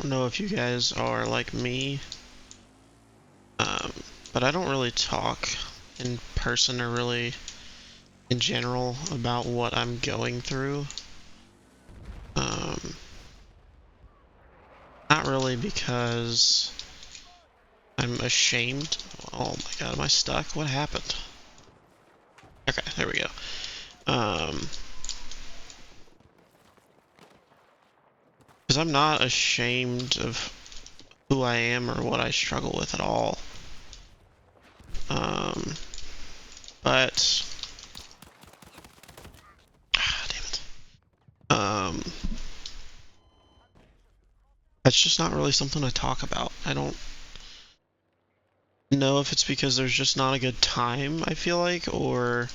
don't know if you guys are like me, um, but I don't really talk in person or really in general about what I'm going through. Um, Not really because I'm ashamed. Oh my god, am I stuck? What happened? Okay, there we go. Because I'm not ashamed of who I am or what I struggle with at all. Um, but damn it. That's just not really something I talk about. I don't know if it's because there's just not a good time, I feel like, or,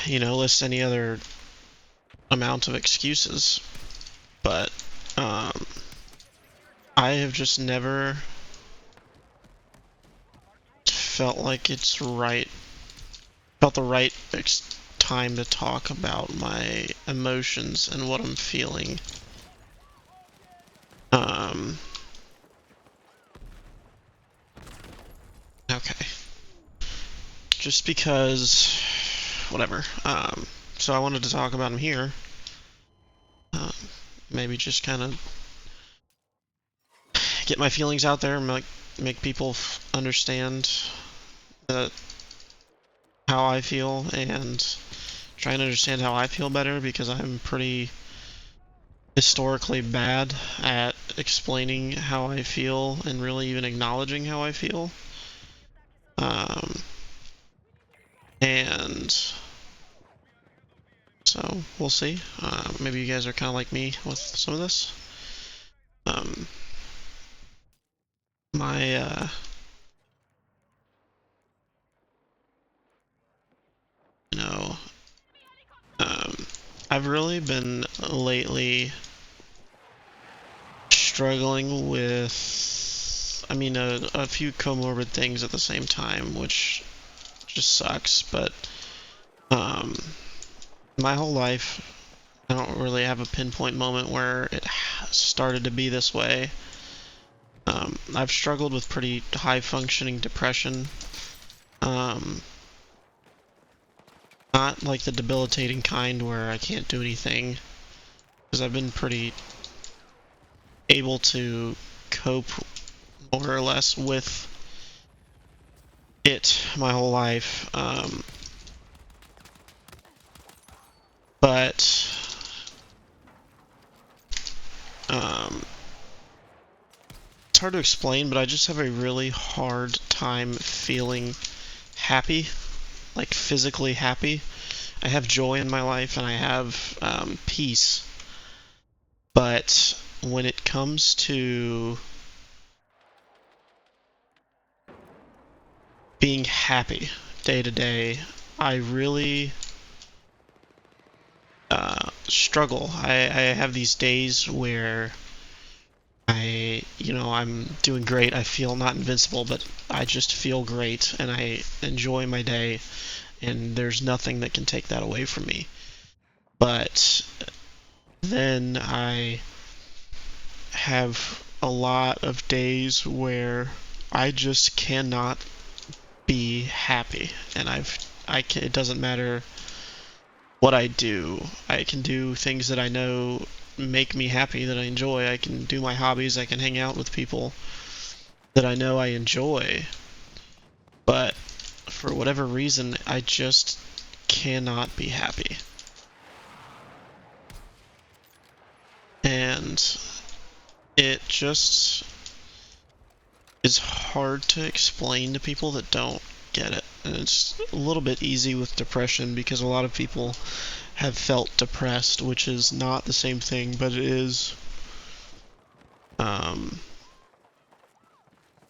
list any other amount of excuses. But, I have just never felt like felt the right time to talk about my emotions and what I'm feeling. Okay. Just because, whatever. So I wanted to talk about them here. Um, Maybe just kind of get my feelings out there and make people understand that how I feel and try and understand how I feel better because I'm pretty historically bad at explaining how I feel and really even acknowledging how I feel. And so we'll see. Maybe you guys are kind of like me with some of this. Um, my you know, um, I've really been lately struggling with, a few comorbid things at the same time, which just sucks. But um, my whole life, I don't really have a pinpoint moment where it started to be this way. I've struggled with pretty high functioning depression. Um, Not like the debilitating kind where I can't do anything, because I've been pretty able to cope more or less with it my whole life. But um, it's hard to explain, but I just have a really hard time feeling happy, like physically happy. I have joy in my life and I have peace, but when it comes to being happy day to day, I really struggle. I have these days where I'm doing great. I feel not invincible, but I just feel great and I enjoy my day, and there's nothing that can take that away from me. But then I have a lot of days where I just cannot be happy, and it doesn't matter what I do. I can do things that I know make me happy, that I enjoy. I can do my hobbies. I can hang out with people that I know I enjoy. But for whatever reason, I just cannot be happy. And it just is hard to explain to people that don't get it. And it's a little bit easy with depression because a lot of people have felt depressed, which is not the same thing, but it is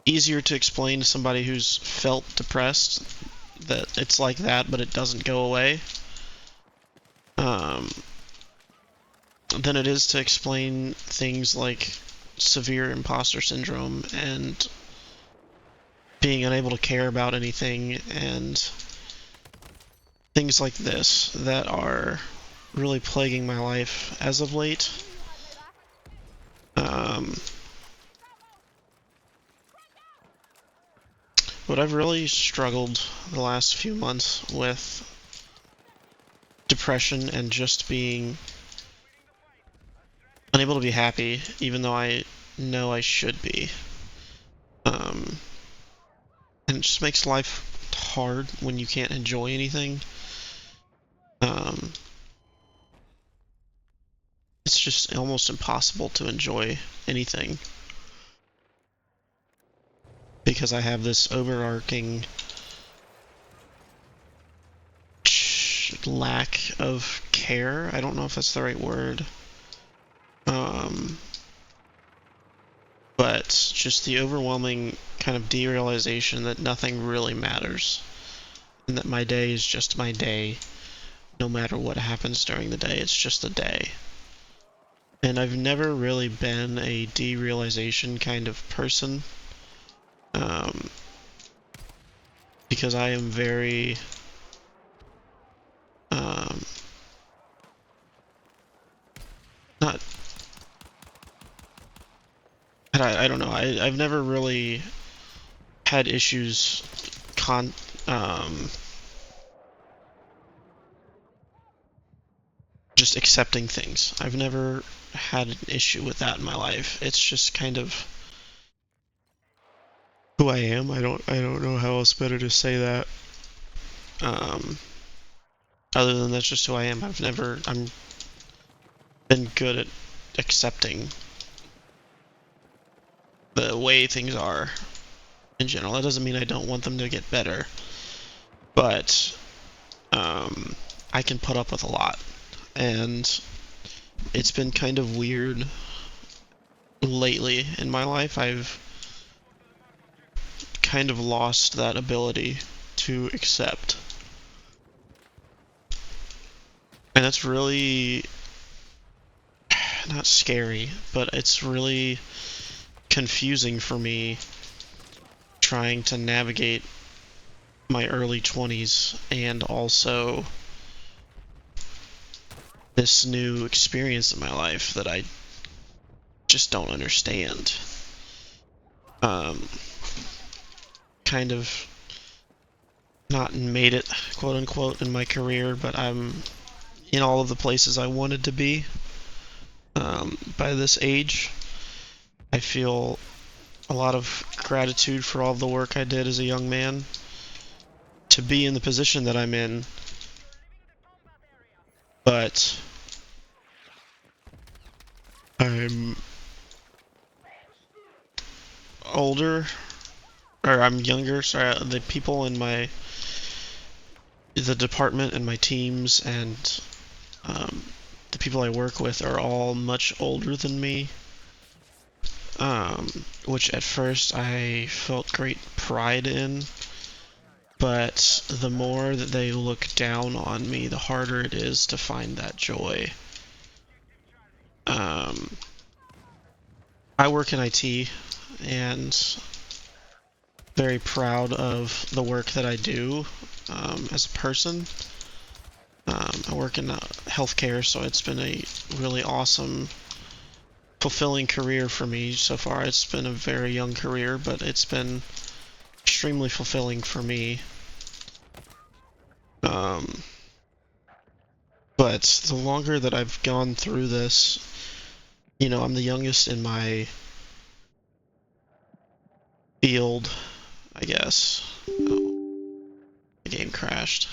easier to explain to somebody who's felt depressed that it's like that, but it doesn't go away, um, than it is to explain things like severe imposter syndrome and being unable to care about anything and things like this that are really plaguing my life as of late. Um, but I've really struggled the last few months with depression and just being unable to be happy, even though I know I should be. Um, and it just makes life hard when you can't enjoy anything. Um, it's just almost impossible to enjoy anything because I have this overarching lack of care. I don't know if that's the right word. Um, but just the overwhelming kind of derealization that nothing really matters and that my day is just my day no matter what happens during the day. It's just a day. And I've never really been a derealization kind of person, um, because I am very um, not. I don't know. I've never really had issues con um, just accepting things. I've never had an issue with that in my life. It's just kind of who I am. I don't know how else better to say that. Um, other than that's just who I am. I'm been good at accepting the way things are in general. That doesn't mean I don't want them to get better, but um, I can put up with a lot, and it's been kind of weird lately in my life. I've kind of lost that ability to accept, and that's really not scary, but it's really confusing for me trying to navigate my early 20s and also this new experience in my life that I just don't understand. Um, kind of not made it, quote unquote, in my career, but I'm in all of the places I wanted to be. By this age, I feel a lot of gratitude for all the work I did as a young man to be in the position that I'm in, but I'm older, or I'm younger, sorry, the people in the department and my teams and um, the people I work with are all much older than me, which at first I felt great pride in, but the more that they look down on me, the harder it is to find that joy. Um, I work in IT and very proud of the work that I do as a person. I work in healthcare, so it's been a really awesome, fulfilling career for me so far. It's been a very young career, but it's been extremely fulfilling for me. Um, but the longer that I've gone through this, I'm the youngest in my field, I guess. Oh, the game crashed.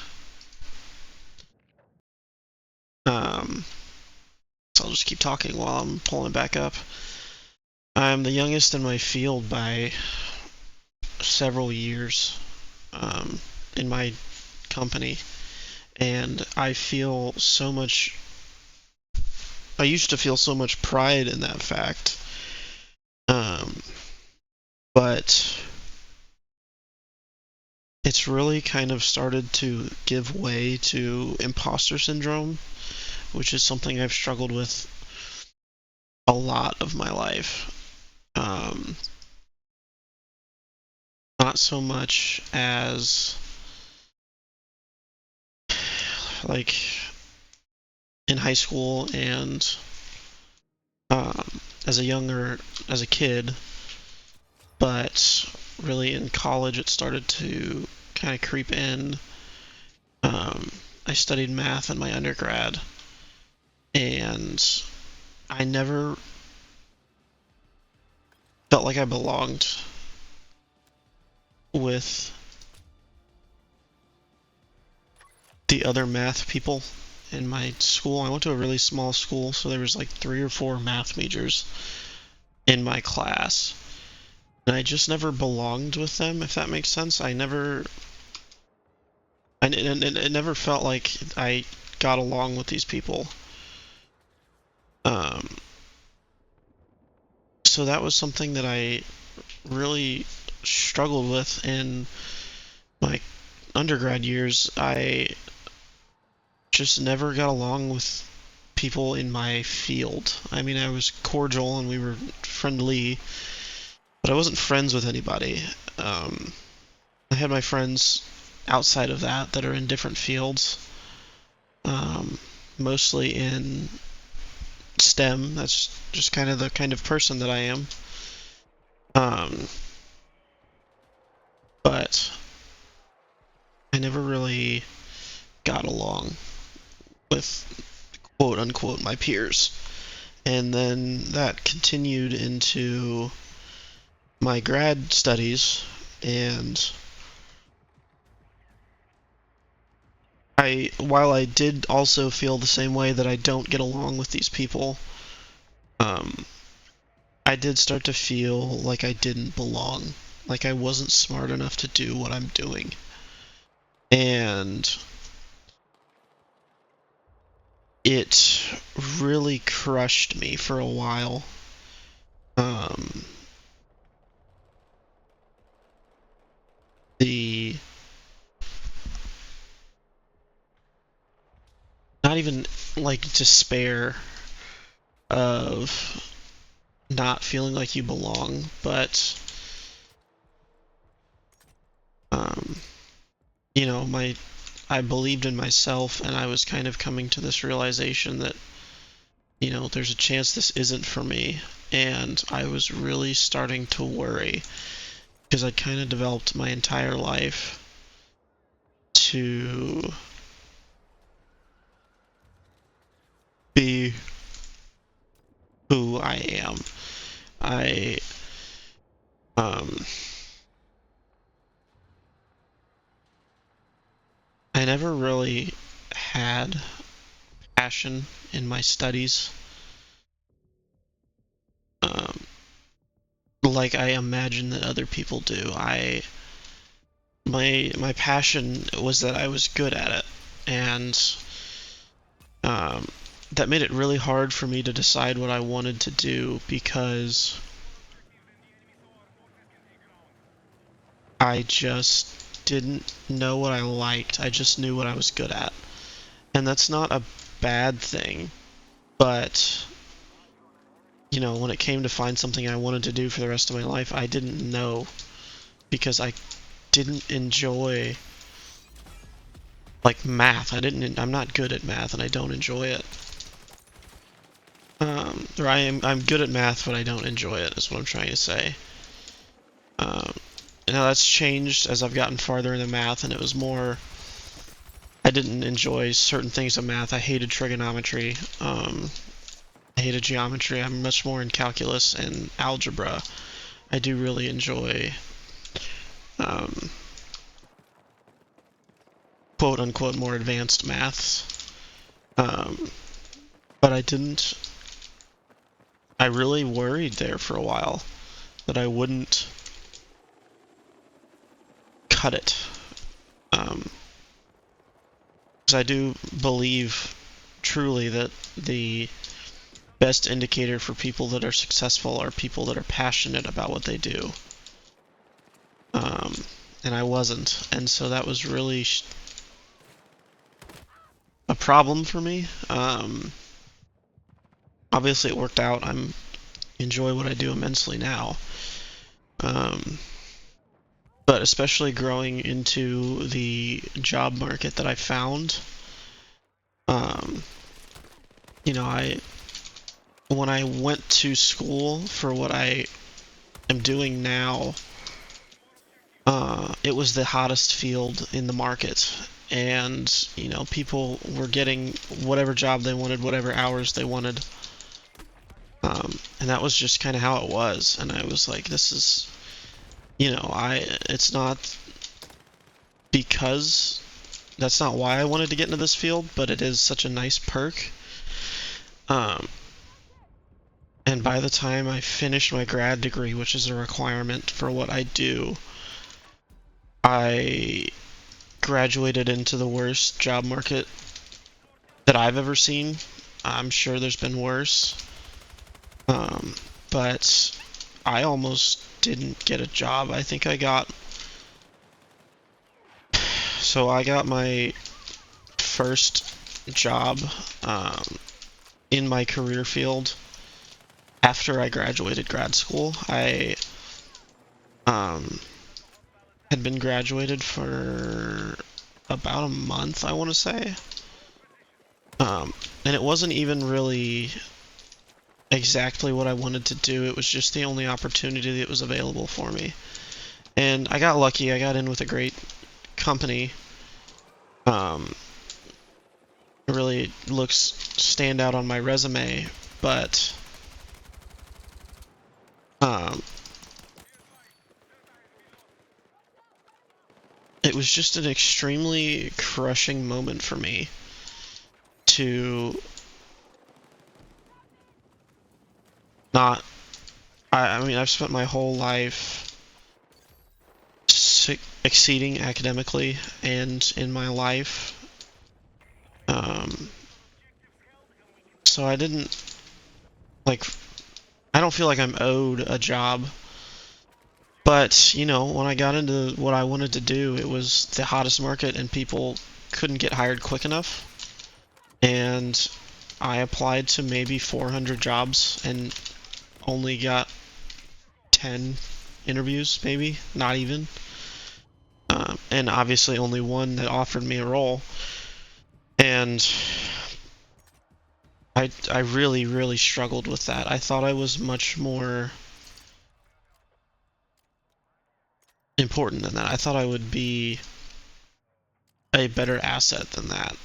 Um, so I'll just keep talking while I'm pulling it back up. I'm the youngest in my field by several years in my company, and I used to feel so much pride in that fact, um, but it's really kind of started to give way to imposter syndrome, which is something I've struggled with a lot of my life. Um, Not so much as like in high school and as a kid, but really in college it started to kind of creep in. I studied math in my undergrad, and I never felt like I belonged with the other math people in my school. I went to a really small school, so there was like 3 or 4 math majors in my class. And I just never belonged with them, if that makes sense. It never felt like I got along with these people. Um, so that was something that I really struggled with in my undergrad years. I just never got along with people in my field. I mean, I was cordial and we were friendly, but I wasn't friends with anybody. I had my friends outside of that are in different fields, um, mostly in STEM. That's just kind of the kind of person that I am. Um, but I never really got along with quote unquote my peers. And then that continued into my grad studies, and while I did also feel the same way that I don't get along with these people, um, I did start to feel like I didn't belong, like I wasn't smart enough to do what I'm doing. And it really crushed me for a while. Um, the not even like despair of not feeling like you belong, but um, I believed in myself, and I was kind of coming to this realization that there's a chance this isn't for me, and I was really starting to worry because I'd kind of developed my entire life to be who I am. I um I never really had passion in my studies, um, like I imagine that other people do. My passion was that I was good at it, and um, that made it really hard for me to decide what I wanted to do because I just didn't know what I liked. I just knew what I was good at. And that's not a bad thing, but when it came to find something I wanted to do for the rest of my life, I didn't know because I didn't enjoy like math. I'm not good at math and I don't enjoy it. Or I'm good at math, but I don't enjoy it, is what I'm trying to say. Um, Now that's changed as I've gotten farther into math, and it was more. I didn't enjoy certain things of math. I hated trigonometry. I hated geometry. I'm much more in calculus and algebra. I do really enjoy um, quote unquote more advanced maths. Um, but I didn't. I really worried there for a while that I wouldn't cut it. Because I do believe truly that the best indicator for people that are successful are people that are passionate about what they do. And I wasn't. And so that was really a problem for me. Obviously it worked out. I enjoy what I do immensely now. Um, but especially growing into the job market that I found, um, I when I went to school for what I am doing now, it was the hottest field in the market. And, people were getting whatever job they wanted, whatever hours they wanted. And that was just kind of how it was. And I was like, this is, it's not because that's not why I wanted to get into this field, but it is such a nice perk. Um, and by the time I finished my grad degree, which is a requirement for what I do, I graduated into the worst job market that I've ever seen. I'm sure there's been worse. But I almost didn't get a job. I got my first job in my career field after I graduated grad school. I had been graduated for about a month, I want to say. And it wasn't even really exactly what I wanted to do. It was just the only opportunity that was available for me. And I got lucky. I got in with a great company. It really looks stand out on my resume, but it was just an extremely crushing moment for me to not. I mean, I've spent my whole life exceeding academically and in my life. So I didn't, like, I don't feel like I'm owed a job. But, when I got into what I wanted to do, it was the hottest market and people couldn't get hired quick enough. And I applied to maybe 400 jobs and only got 10 interviews, maybe, not even. And obviously only one that offered me a role. And I really, really struggled with that. I thought I was much more important than that. I thought I would be a better asset than that.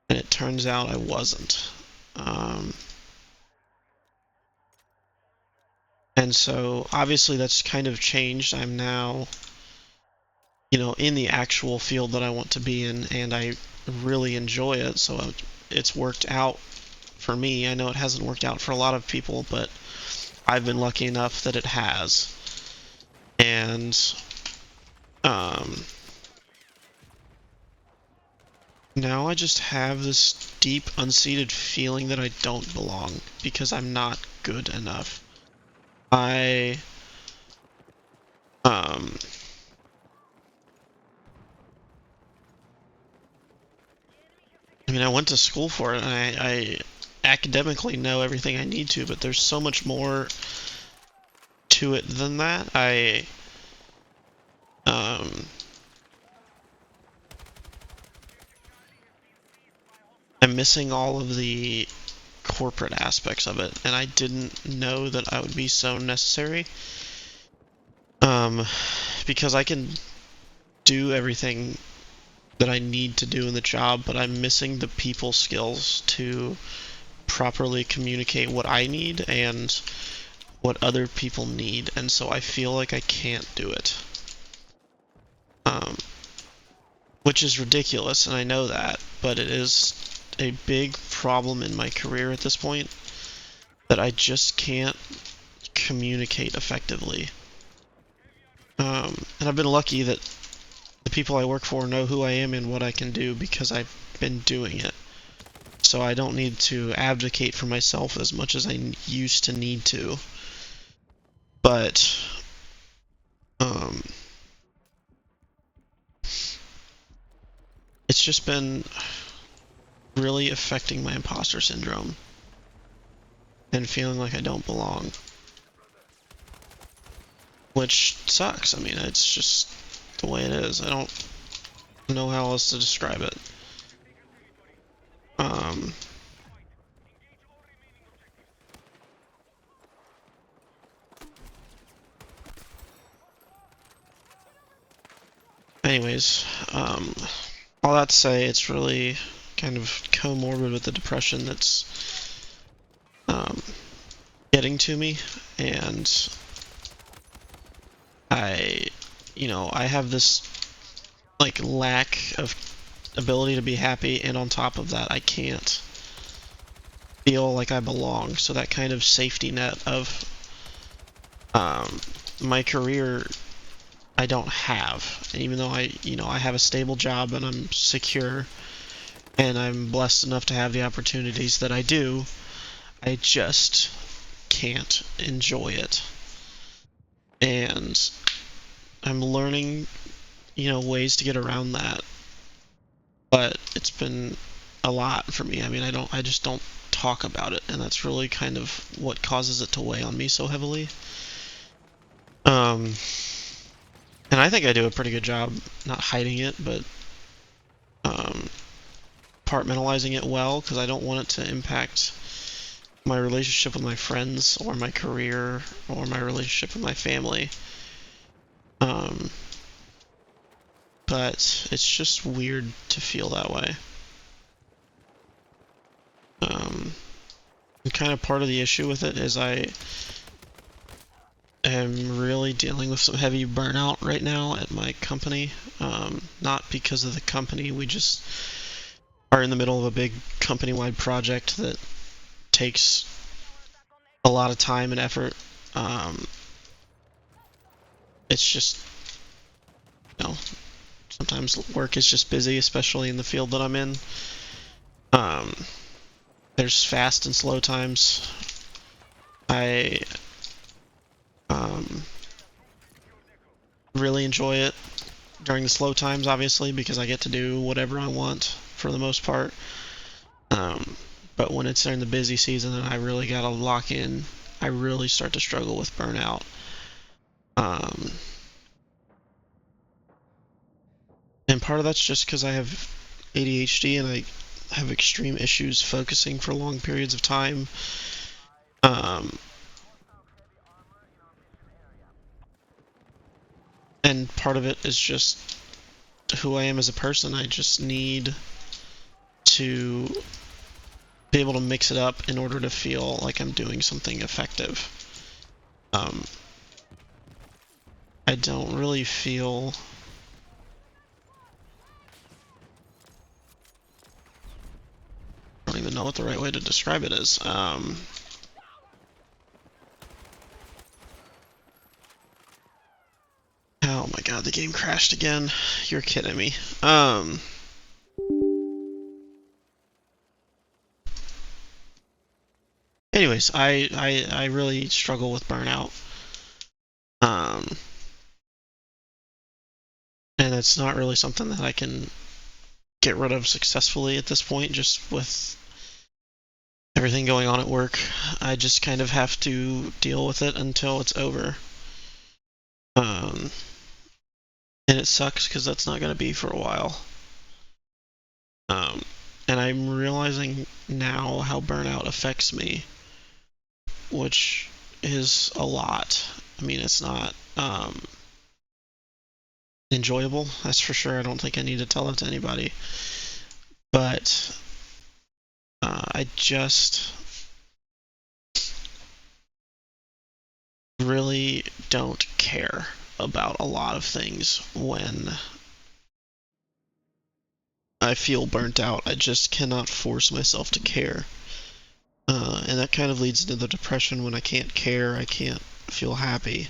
And it turns out I wasn't. And so obviously that's kind of changed. I'm now, in the actual field that I want to be in, and I really enjoy it. So it's worked out for me. I know it hasn't worked out for a lot of people, but I've been lucky enough that it has. And now I just have this deep, unseated feeling that I don't belong because I'm not good enough. I mean, I went to school for it, and I academically know everything I need to, but there's so much more to it than that. I'm missing all of the corporate aspects of it, and I didn't know that I would be so necessary. Because I can do everything that I need to do in the job, but I'm missing the people skills to properly communicate what I need and what other people need, and so I feel like I can't do it. Which is ridiculous, and I know that, but it is a big problem in my career at this point that I just can't communicate effectively. And I've been lucky that the people I work for know who I am and what I can do because I've been doing it. So I don't need to advocate for myself as much as I used to need to. But, it's just been really affecting my imposter syndrome and feeling like I don't belong. Which sucks. I mean, it's just the way it is. I don't know how else to describe it. anyways, all that to say, it's really kind of comorbid with the depression that's getting to me, and I have this like lack of ability to be happy, and on top of that, I can't feel like I belong. So that kind of safety net of my career I don't have. And even though I have a stable job and I'm secure and I'm blessed enough to have the opportunities that I do, I just can't enjoy it. And I'm learning, ways to get around that. But it's been a lot for me. I mean, I just don't talk about it, and that's really kind of what causes it to weigh on me so heavily. And I think I do a pretty good job not hiding it, but compartmentalizing it well, because I don't want it to impact my relationship with my friends or my career or my relationship with my family. But it's just weird to feel that way. And kind of part of the issue with it is I am really dealing with some heavy burnout right now at my company. Not because of the company, we just are in the middle of a big company-wide project that takes a lot of time and effort. It's just, sometimes work is just busy, especially in the field that I'm in. There's fast and slow times. I really enjoy it during the slow times, obviously, because I get to do whatever I want for the most part. But when it's during the busy season and I really gotta lock in, I really start to struggle with burnout. And part of that's just because I have ADHD and I have extreme issues focusing for long periods of time. And part of it is just who I am as a person. I just need to be able to mix it up in order to feel like I'm doing something effective. I don't really feel I don't even know what the right way to describe it is. Oh my god, the game crashed again. You're kidding me. Anyways, I really struggle with burnout. And it's not really something that I can get rid of successfully at this point, just with everything going on at work. I just kind of have to deal with it until it's over. And it sucks because that's not going to be for a while. And I'm realizing now how burnout affects me, which is a lot. I mean, it's not enjoyable, that's for sure. I don't think I need to tell that to anybody. But I just really don't care about a lot of things when I feel burnt out. I just cannot force myself to care. And that kind of leads into the depression. When I can't care, I can't feel happy.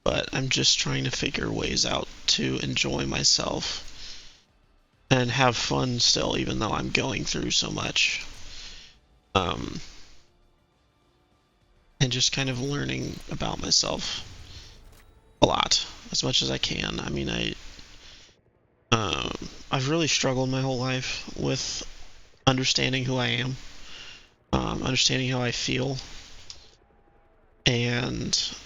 But I'm just trying to figure ways out to enjoy myself and have fun still, even though I'm going through so much. And just kind of learning about myself a lot, as much as I can. I mean, I've really struggled my whole life with understanding who I am, understanding how I feel, and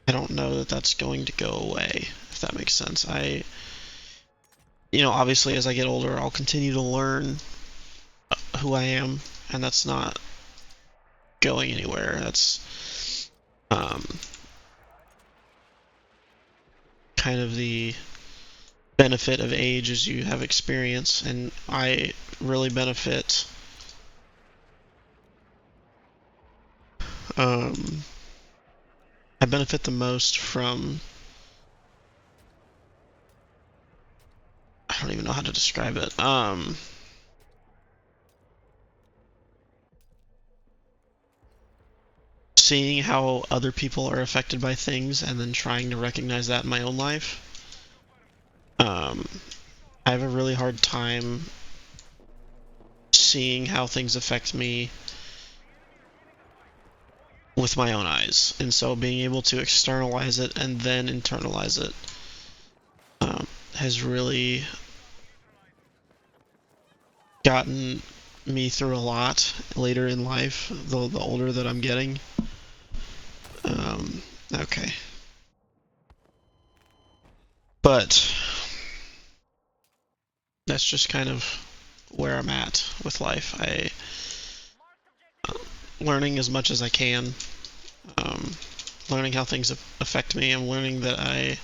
I don't know that that's going to go away, if that makes sense. Obviously as I get older, I'll continue to learn who I am and that's not going anywhere. That's kind of the benefit of age, as you have experience, and I really benefit I benefit the most from, I don't even know how to describe it. Seeing how other people are affected by things and then trying to recognize that in my own life. I have a really hard time seeing how things affect me with my own eyes, and so being able to externalize it and then internalize it has really gotten me through a lot later in life, the older that I'm getting. Okay. But that's just kind of where I'm at with life. Learning as much as I can, learning how things affect me. I'm learning that I'm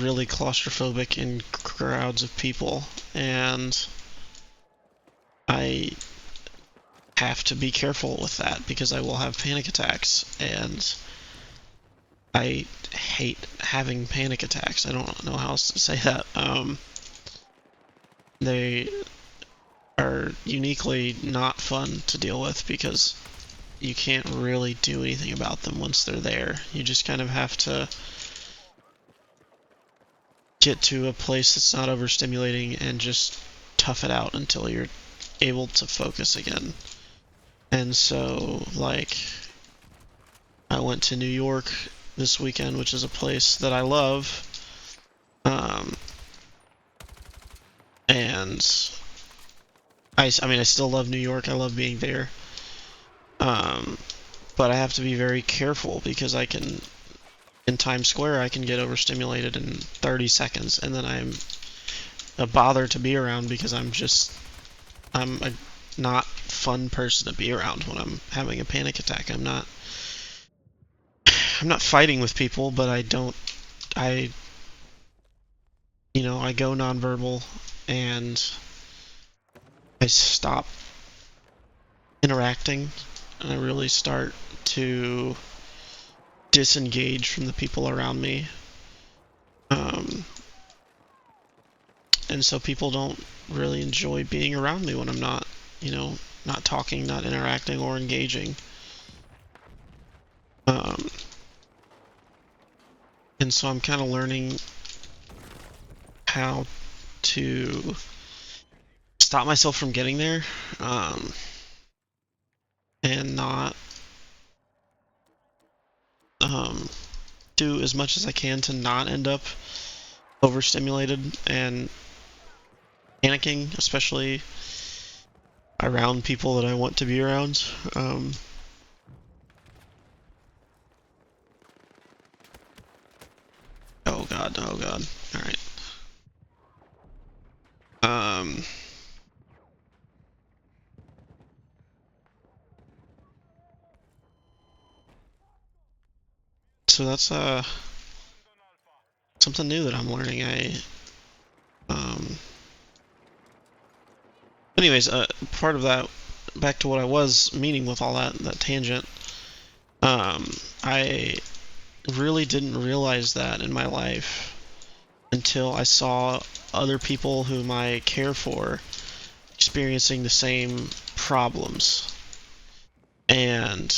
really claustrophobic in crowds of people, and I have to be careful with that because I will have panic attacks, and I hate having panic attacks. I don't know how else to say that. They are uniquely not fun to deal with because you can't really do anything about them once they're there. You just kind of have to get to a place that's not overstimulating and just tough it out until you're able to focus again. And so, like, I went to New York this weekend, which is a place that I love. And I mean, I still love New York. I love being there. But I have to be very careful because in Times Square, I can get overstimulated in 30 seconds, and then I'm a bother to be around because I'm a not fun person to be around when I'm having a panic attack. I'm not fighting with people, but I go nonverbal, and I stop interacting, and I really start to disengage from the people around me. And so people don't really enjoy being around me when I'm not, not talking, not interacting, or engaging. And so I'm kind of learning how to stop myself from getting there, and not do as much as I can to not end up overstimulated and panicking, especially around people that I want to be around. Oh god, oh god. Alright. So that's something new that I'm learning. Anyways, part of that, back to what I was meaning with all that tangent, I really didn't realize that in my life until I saw other people whom I care for experiencing the same problems. And,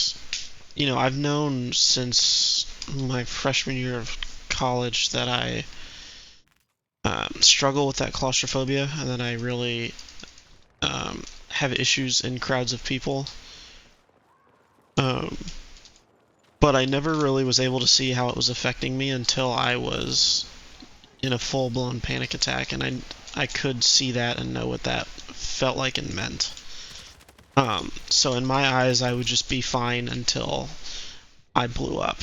I've known since my freshman year of college that I struggle with that claustrophobia, and that I really have issues in crowds of people. But I never really was able to see how it was affecting me until I was in a full-blown panic attack, and I could see that and know what that felt like and meant. So in my eyes, I would just be fine until I blew up.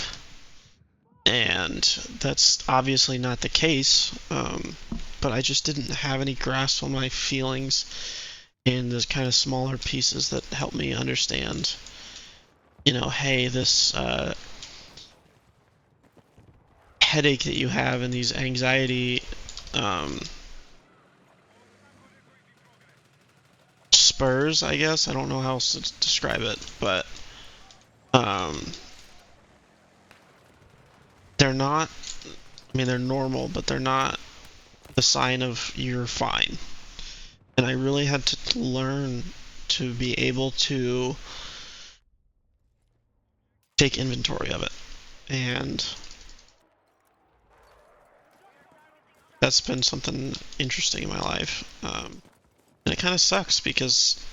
And that's obviously not the case, but I just didn't have any grasp on my feelings in the kind of smaller pieces that help me understand, you know, hey, this headache that you have and these anxiety spurs, I guess. I don't know how else to describe it, but they're not, I mean, they're normal, but they're not the sign of you're fine. And I really had to learn to be able to take inventory of it. And that's been something interesting in my life. And it kind of sucks because,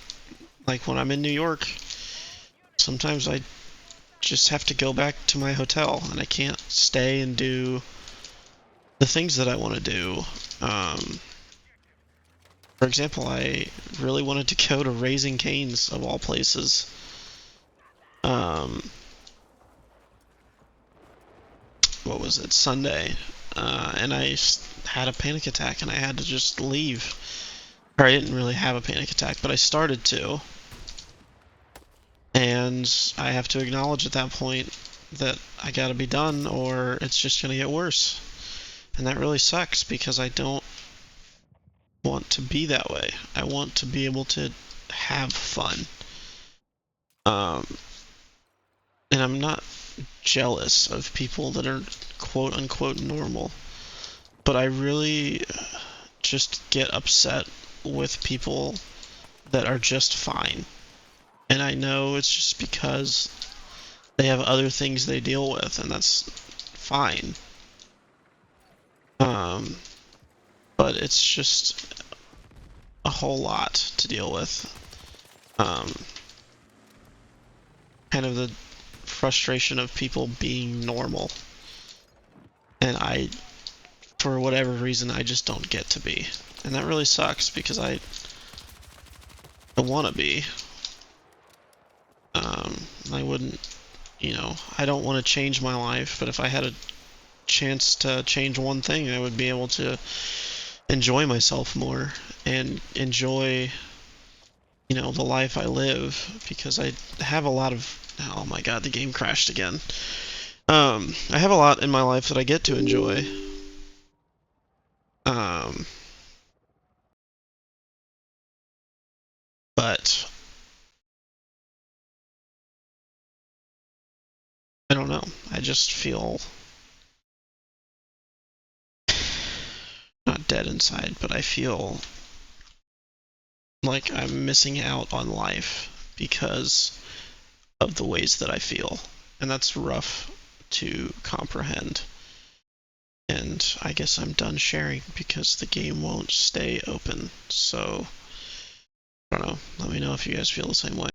like, when I'm in New York, sometimes I just have to go back to my hotel and I can't stay and do the things that I want to do. For example, I really wanted to go to Raising Cane's, of all places. What was it? Sunday. And I had a panic attack and I had to just leave. Or I didn't really have a panic attack, but I started to. And I have to acknowledge at that point that I gotta be done or it's just gonna get worse. And that really sucks because I don't want to be that way. I want to be able to have fun. And I'm not jealous of people that are quote unquote normal, but I really just get upset with people that are just fine. And I know it's just because they have other things they deal with, and that's fine. But it's just a whole lot to deal with. Kind of the frustration of people being normal. And I, for whatever reason, I just don't get to be. And that really sucks because I want to be. I wouldn't, you know, I don't want to change my life, but if I had a chance to change one thing, I would be able to enjoy myself more and enjoy, you know, the life I live, because I have a lot of, oh my god, the game crashed again. I have a lot in my life that I get to enjoy. But I don't know. I just feel not dead inside, but I feel like I'm missing out on life because of the ways that I feel. And that's rough to comprehend. And I guess I'm done sharing because the game won't stay open. So, I don't know. Let me know if you guys feel the same way.